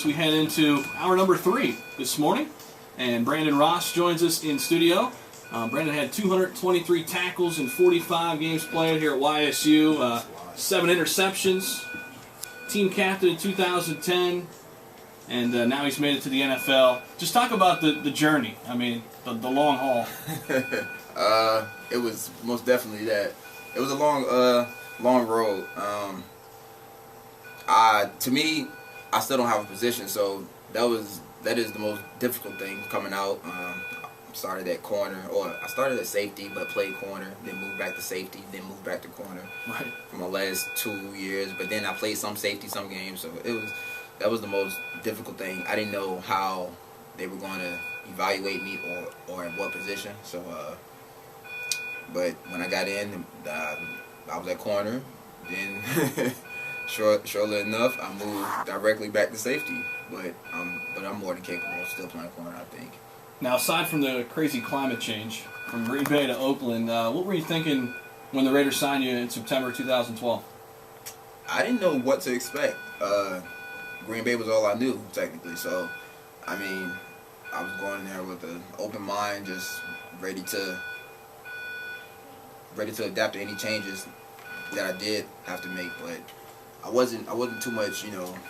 We head into hour number 3 this morning, and Brandian Ross joins us in studio. Brandon had 223 tackles in 45 games played here at YSU, 7 interceptions, team captain in 2010, and now he's made it to the NFL. Just talk about the journey, I mean, the long haul. It was most definitely that. It was a long road. To me, I still don't have a position, so that is the most difficult thing coming out. I started at corner, or I started at safety, but played corner, then moved back to safety, then moved back to corner. Right. For my last 2 years, but then I played some safety, some games, so that was the most difficult thing. I didn't know how they were going to evaluate me or at what position. So, but when I got in, I was at corner. Then, surely enough, I moved directly back to safety. But I'm more than capable of still playing corner, I think. Now, aside from the crazy climate change from Green Bay to Oakland, what were you thinking when the Raiders signed you in September 2012? I didn't know what to expect. Green Bay was all I knew, technically. So, I mean, I was going there with an open mind, just ready to adapt to any changes that I did have to make. But I wasn't too much,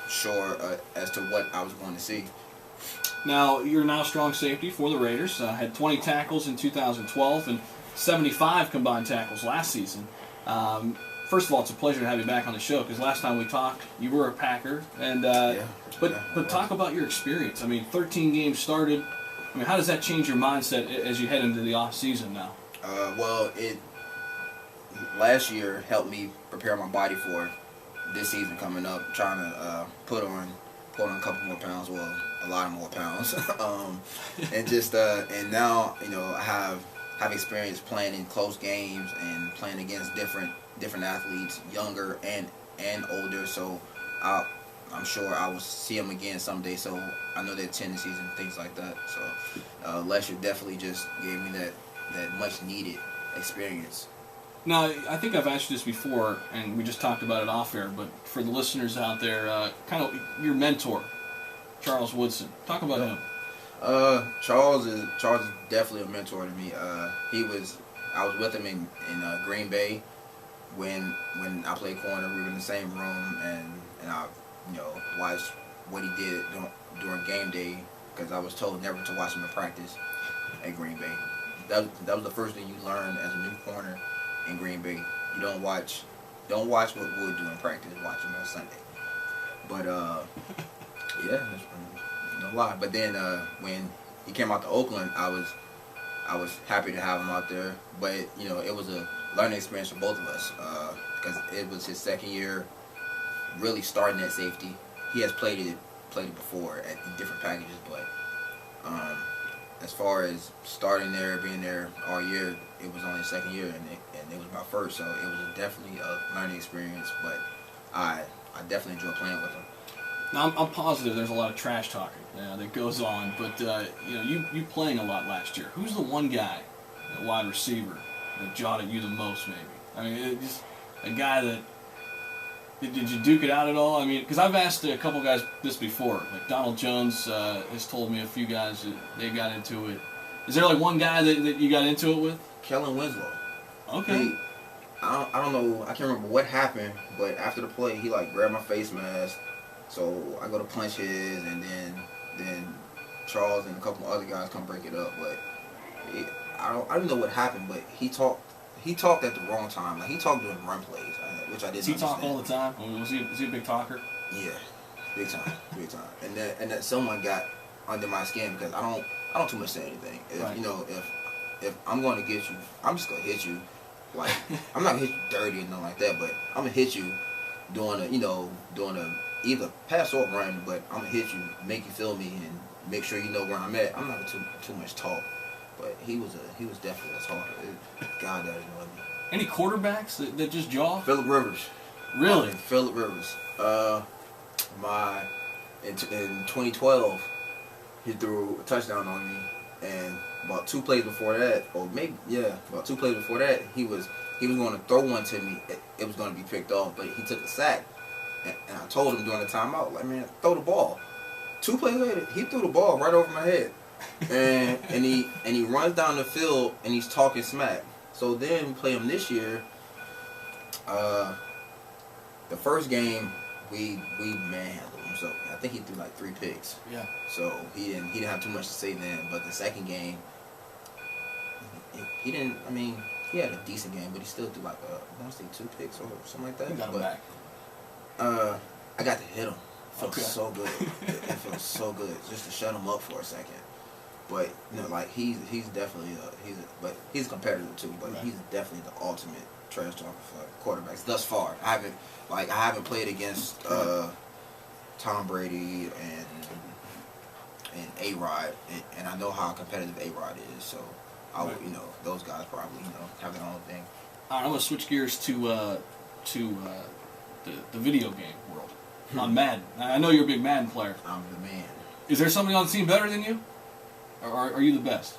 sure as to what I was going to see. Now, you're now strong safety for the Raiders. Had 20 tackles in 2012 and 75 combined tackles last season. First of all, it's a pleasure to have you back on the show, because last time we talked, you were a Packer. And but talk about your experience. I mean, 13 games started. I mean, how does that change your mindset as you head into the off season now? Well, it last year helped me prepare my body for this season coming up, trying to put on a couple more pounds, well, a lot more pounds, and just and now I have experience playing in close games and playing against different athletes, younger and older. So I'm sure I will see them again someday. So I know their tendencies and things like that. So last year definitely just gave me that much needed experience. Now, I think I've asked you this before, and we just talked about it off air, but for the listeners out there, kind of your mentor, Charles Woodson. Talk about him. Charles is definitely a mentor to me. I was with him in Green Bay when I played corner. We were in the same room, and I watched what he did during game day, because I was told never to watch him in practice at Green Bay. That was the first thing you learn as a new corner in Green Bay. You don't watch what Wood do in practice. Watch him on Sunday. But yeah, no lie. But then when he came out to Oakland, I was happy to have him out there. But it was a learning experience for both of us, because it was his second year really starting at safety. He has played it before at different packages, but as far as starting there, being there all year, it was only his second year, and it was my first, so it was definitely a learning experience. But I definitely enjoy playing with him. Now, I'm positive there's a lot of trash talking that goes on, but you playing a lot last year. Who's the one guy, the wide receiver, that jawed at you the most, maybe? I mean, just a guy that... Did you duke it out at all? I mean, because I've asked a couple guys this before. Like Donald Jones has told me a few guys that they got into it. Is there like one guy that you got into it with? Kellen Winslow. Okay. I don't know. I can't remember what happened, but after the play, he grabbed my face mask. So I go to punch his, and then Charles and a couple other guys come break it up. But I don't know what happened, but he talked at the wrong time. Like, he talked during run plays, which I didn't understand. Does he talk all the time? Was he a big talker? Yeah, big time. And that someone got under my skin, because I don't too much say anything. If, right. If I'm going to get you, I'm just going to hit you. Like, I'm not going to hit you dirty or nothing like that, but I'm going to hit you doing a either pass or run, but I'm going to hit you, make you feel me, and make sure you know where I'm at. I'm not too much talk. But he was definitely a talker. God, that annoyed me. Any quarterbacks that just jaw? Phillip Rivers. Really? Phillip Rivers. In 2012, he threw a touchdown on me, and about 2 plays before that, he was going to throw one to me. It was going to be picked off, but he took a sack, and I told him during the timeout, like, man, throw the ball. 2 plays later, he threw the ball right over my head, and he runs down the field and he's talking smack. So then we play him this year. The first game we manhandled him. So I think he threw like 3 picks. Yeah. So he didn't have too much to say then. But the second game, he didn't. I mean, he had a decent game, but he still threw like I want to say 2 picks or something like that. You got him back. I got to hit him. It felt so good. It felt so good just to shut him up for a second. But like he's definitely he's a competitor too. But he's definitely the ultimate trash talker for quarterbacks thus far. I haven't played against Tom Brady and A-Rod, and I know how competitive A-Rod is. So those guys probably have their own thing. All right, I'm gonna switch gears to the video game world on Madden. I know you're a big Madden player. I'm the man. Is there somebody on the team better than you, or are you the best?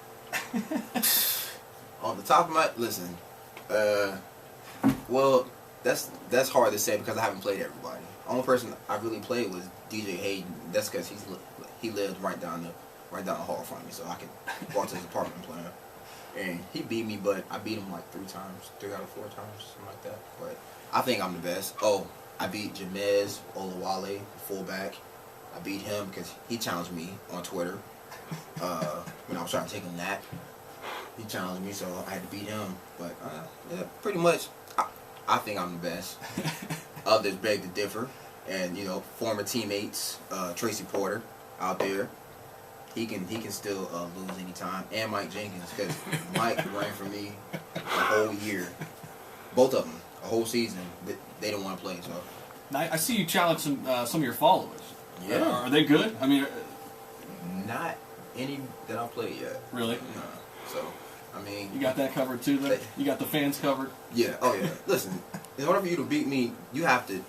On the top of my listen, well, that's hard to say because I haven't played everybody. The only person I really played was DJ Hayden. That's because he lived right down the hall from me, so I could walk to his apartment and play him. And he beat me, but I beat him like 3 out of 4 times, something like that. But I think I'm the best. Oh, I beat Jamez Olawale, fullback. I beat him because he challenged me on Twitter when I was trying to take a nap. He challenged me, so I had to beat him. But yeah, pretty much, I think I'm the best. Others beg to differ, and former teammates, Tracy Porter out there. He can still lose anytime, and Mike Jenkins, because Mike ran for me the whole year. Both of them, a whole season. They don't want to play. So now, I see you challenge some of your followers. Yeah, are they good? I mean, not any that I've played yet. Really? No. So I mean, you got that covered too. Then you got the fans covered. Yeah. Oh yeah. Listen, in order for you to beat me, you have to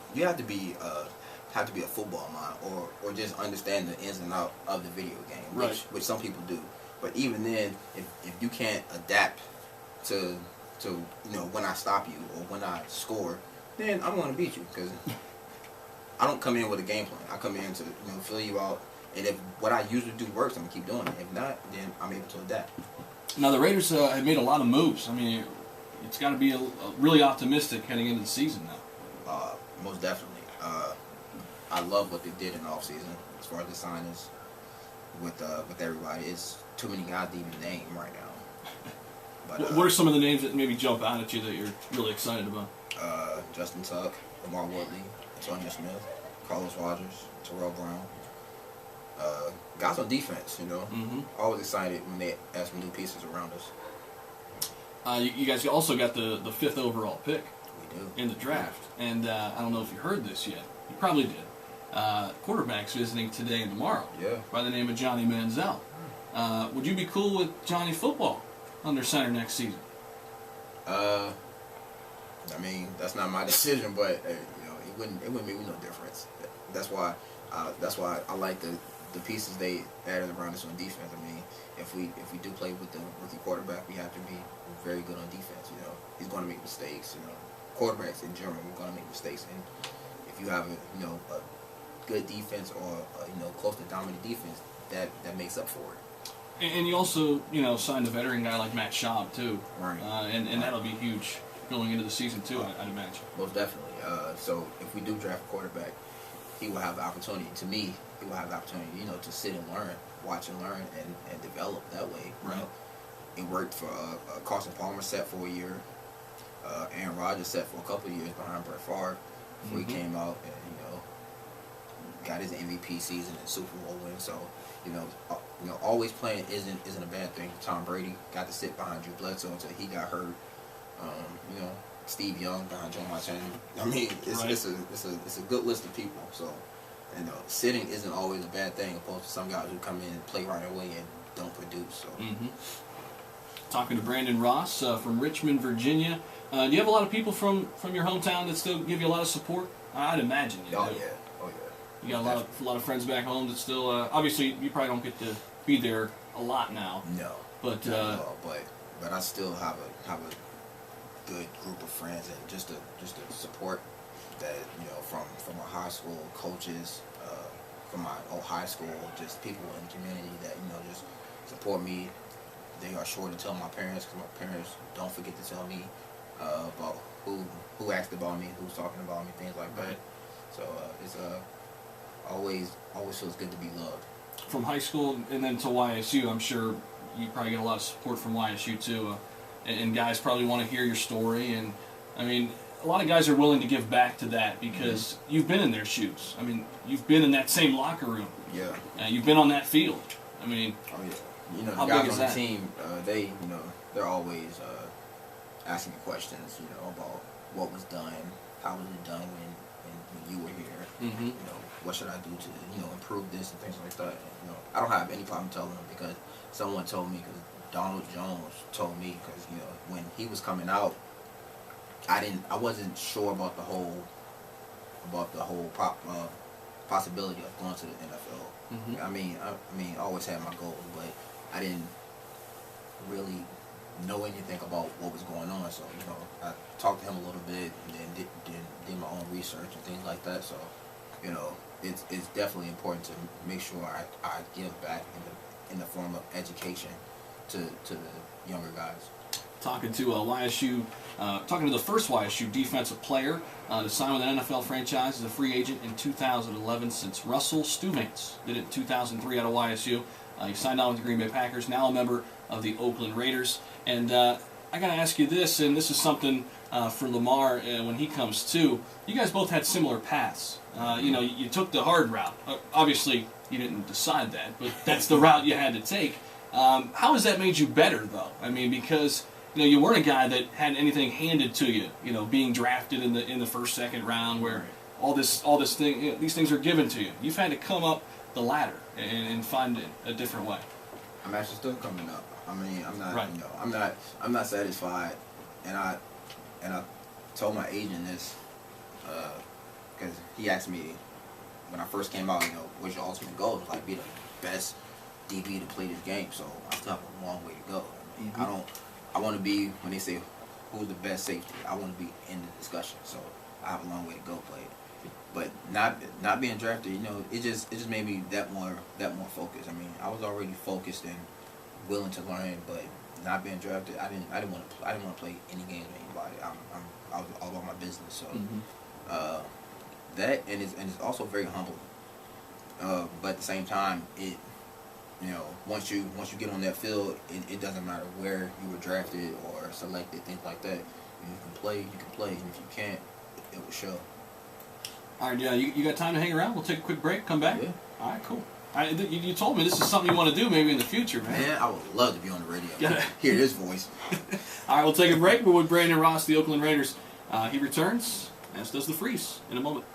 be a football mind, or just understand the ins and outs of the video game, which some people do. But even then, if you can't adapt to when I stop you or when I score, then I'm going to beat you because I don't come in with a game plan. I come in to fill you out, and if what I usually do works, I'm going to keep doing it. If not, then I'm able to adapt. Now the Raiders have made a lot of moves. I mean, it's got to be really optimistic heading into the season now. Most definitely. I love what they did in the offseason as far as the signings with everybody. It's too many guys to even name right now. But, what are some of the names that maybe jump out at you that you're really excited about? Justin Tuck, Lamar Woodley, Antonio Smith, Carlos Rogers, Terrell Brown. Guys on defense, Mm-hmm. Always excited when they add some new pieces around us. You guys also got the 5th overall pick. We do. In the draft. And I don't know if you heard this yet. You probably did. Quarterback's visiting today and tomorrow. Yeah. By the name of Johnny Manziel. Would you be cool with Johnny football under center next season? I mean, that's not my decision, but it wouldn't make no difference. That's why I like the pieces they added around us on defense. I mean, if we do play with the rookie quarterback, we have to be very good on defense. He's going to make mistakes. Quarterbacks in general are going to make mistakes, and if you have a good defense or close to dominant defense, that makes up for it. And you also signed a veteran guy like Matt Schaub too, right? And that'll be huge going into the season too, I'd imagine. Most definitely. So if we do draft a quarterback, he will have the opportunity. To me, he will have the opportunity, to sit and learn, watch and learn, and develop that way. Right. It worked for Carson Palmer, set for a year. Aaron Rodgers set for a couple of years behind Brett Favre before he came out and got his MVP season and Super Bowl win. So always playing isn't a bad thing. Tom Brady got to sit behind Drew Bledsoe until he got hurt. Steve Young behind Joe Montana. I mean, it's a good list of people. So sitting isn't always a bad thing, opposed to some guys who come in and play right away and don't produce. So. Mm-hmm. Talking to Brandian Ross from Richmond, Virginia. Do you have a lot of people from your hometown that still give you a lot of support? I'd imagine you do. Oh yeah. You got a lot of friends back home that still. Obviously, you probably don't get to be there a lot now. No. But I still have a good group of friends and just a support that from our high school coaches, from my old high school, just people in the community that, you know, just support me. They are sure to tell my parents, because my parents don't forget to tell me about who asked about me, who's talking about me, things like that. So it's always feels good to be loved. From high school and then to YSU, I'm sure you probably get a lot of support from YSU too, and guys probably want to hear your story. And I mean, a lot of guys are willing to give back to that because you've been in their shoes. I mean, you've been in that same locker room. Yeah. You've been on that field. I mean, oh yeah. You know, how the guys big is on that? the team, they're always asking me questions, you know, about what was done, how was it done when you were here. Mm-hmm. You know, what should I do to, you know, improve this and things like that. And, you know, I don't have any problem telling them because someone told me, because Donald Jones told me, because, you know, when he was coming out, I wasn't sure about the whole possibility of going to the NFL. Mm-hmm. I mean, I always had my goals, but I didn't really know anything about what was going on. So, you know, I talked to him a little bit and then did my own research and things like that. So, you know, it's definitely important to make sure I give back in the form of education to the younger guys. Talking to YSU, talking to the first YSU defensive player to sign with an NFL franchise as a free agent in 2011 since Russell Stuvance did it in 2003 out of YSU. He signed on with the Green Bay Packers, now a member of the Oakland Raiders. And I got to ask you this, and this is something for Lamar when he comes too. You guys both had similar paths. You know, you took the hard route. Obviously, you didn't decide that, but that's the route you had to take. How has that made you better, though? I mean, because you know, you weren't a guy that had anything handed to you. You know, being drafted in the first, second round, where these things are given to you. You've had to come up the ladder and find it a different way. I'm actually still coming up. I mean, I'm not, right. You know, I'm not satisfied, and I told my agent this because he asked me when I first came out, you know, what's your ultimate goal? It was like be the best DB to play this game. So I still have a long way to go. I mean, I want to be, when they say who's the best safety, I want to be in the discussion. So I have a long way to go, but not being drafted, you know, it just made me that more focused. I mean, I was already focused and willing to learn, but not being drafted, I didn't want to play any games with anybody. I was all about my business. So that and it's also very humbling. But at the same time, it, you know, once you get on that field, it doesn't matter where you were drafted or selected, things like that. If you can play, and if you can't, it will show. All right, yeah, you got time to hang around? We'll take a quick break, come back? Yeah. All right, cool. You told me this is something you want to do maybe in the future, man. Man, I would love to be on the radio. Hear his voice. All right, we'll take a break. We're with Brandian Ross, the Oakland Raiders. He returns, as does the Freeze, in a moment.